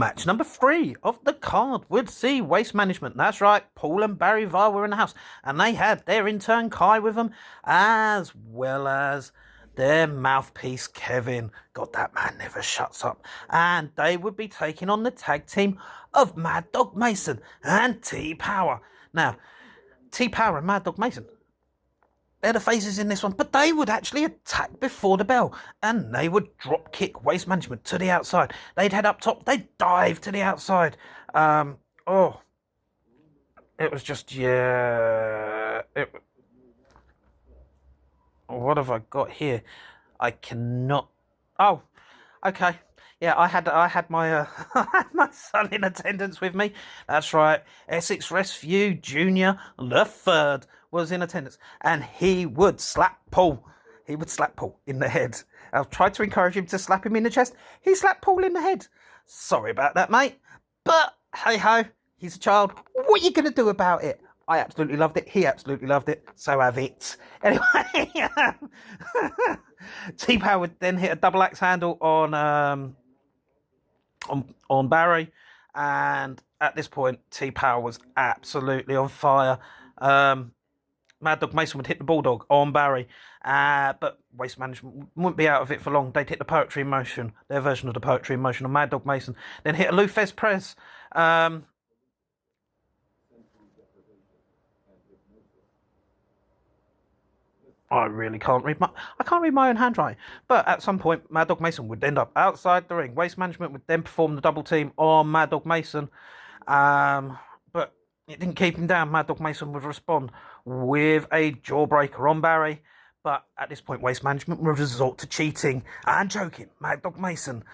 Match number 3 of the card would see Waste Management. That's right, Paul and Barry Vile were in the house, and they had their intern Kai with them, as well as their mouthpiece Kevin. God, that man never shuts up. And they would be taking on the tag team of Mad Dog Mason and T-Power. Now, T-Power and Mad Dog Mason, they're the faces in this one, but they would actually attack before the bell, and they would drop kick Waste Management to the outside. They'd head up top, they'd dive to the outside. It was just, what have I got here? I cannot. Oh, okay. Yeah, I had my my son in attendance with me. That's right, Essex Rescue Junior the third was in attendance, and he would slap Paul. He would slap Paul in the head. I tried to encourage him to slap him in the chest. He slapped Paul in the head. Sorry about that, mate. But hey ho, he's a child. What are you gonna do about it? I absolutely loved it. He absolutely loved it. So have it. Anyway, T-Power would then hit a double axe handle on Barry, and at this point T-Power was absolutely on fire. Mad Dog Mason would hit the Bulldog on Barry, but Waste Management wouldn't be out of it for long. They'd hit the Poetry in Motion, their version of the Poetry in Motion on Mad Dog Mason, then hit a Lufez press. I really can't read my own handwriting. But at some point, Mad Dog Mason would end up outside the ring. Waste Management would then perform the double team on Mad Dog Mason. But it didn't keep him down. Mad Dog Mason would respond with a jawbreaker on Barry. But at this point, Waste Management would resort to cheating and joking. Mad Dog Mason.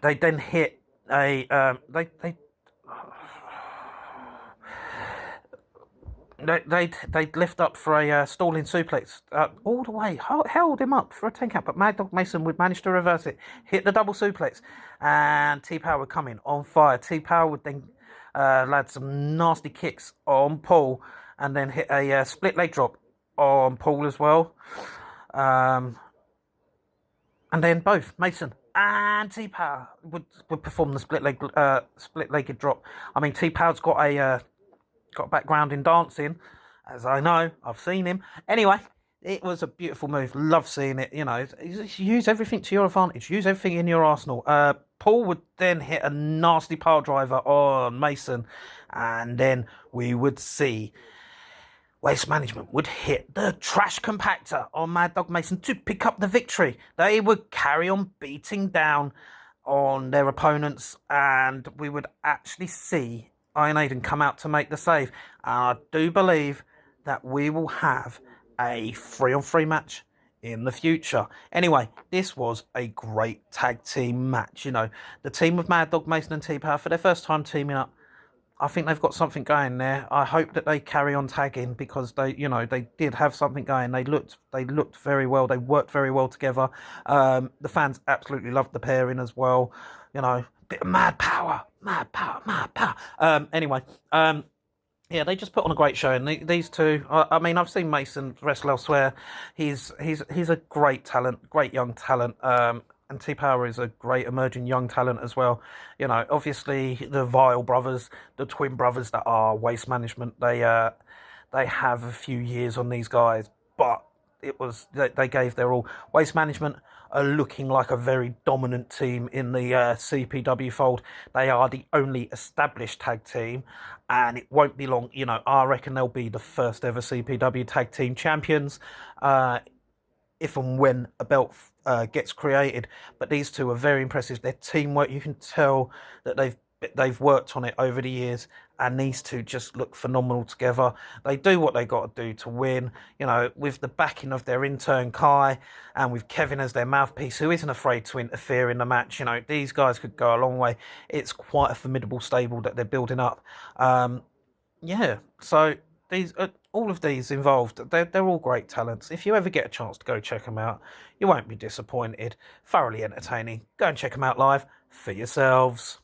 They then hit a They'd lift up for a stalling suplex all the way, held him up for a 10 count, but Mad Dog Mason would manage to reverse it, hit the double suplex, and T-Power would come in on fire. T-Power would then land some nasty kicks on Paul, and then hit a split leg drop on Paul as well. And then both Mason and T-Power would perform the split-legged drop. I mean, T-Power's got a background in dancing, as I know. I've seen him. Anyway, it was a beautiful move. Love seeing it. You know, use everything to your advantage. Use everything in your arsenal. Paul would then hit a nasty pile driver on Mason, and then we would see Waste Management would hit the trash compactor on Mad Dog Mason to pick up the victory. They would carry on beating down on their opponents, and we would actually see Iron Maiden come out to make the save. And I do believe that we will have a 3-on-3 match in the future. Anyway, this was a great tag team match. You know, the team of Mad Dog Mason and T-Power, for their first time teaming up, I think they've got something going there. I hope that they carry on tagging, because they did have something going. They looked very well. They worked very well together. The fans absolutely loved the pairing as well. You know, bit of mad power. Anyway, yeah, they just put on a great show, and these two. I mean, I've seen Mason wrestle elsewhere. He's a great talent, great young talent. And T-Power is a great emerging young talent as well. You know, obviously the Vile brothers, the twin brothers that are Waste Management, they have a few years on these guys, but they gave their all. Waste Management are looking like a very dominant team in the CPW fold. They are the only established tag team, and it won't be long. You know, I reckon they'll be the first ever CPW tag team champions, if and when a belt gets created. But these two are very impressive. Their teamwork, you can tell that they've worked on it over the years, and these two just look phenomenal together. They do what they got to do to win, you know, with the backing of their intern Kai, and with Kevin as their mouthpiece, who isn't afraid to interfere in the match. You know, these guys could go a long way. It's quite a formidable stable that they're building up. Yeah, so these all of these involved, they're all great talents. If you ever get a chance to go check them out, you won't be disappointed. Thoroughly entertaining. Go and check them out live for yourselves.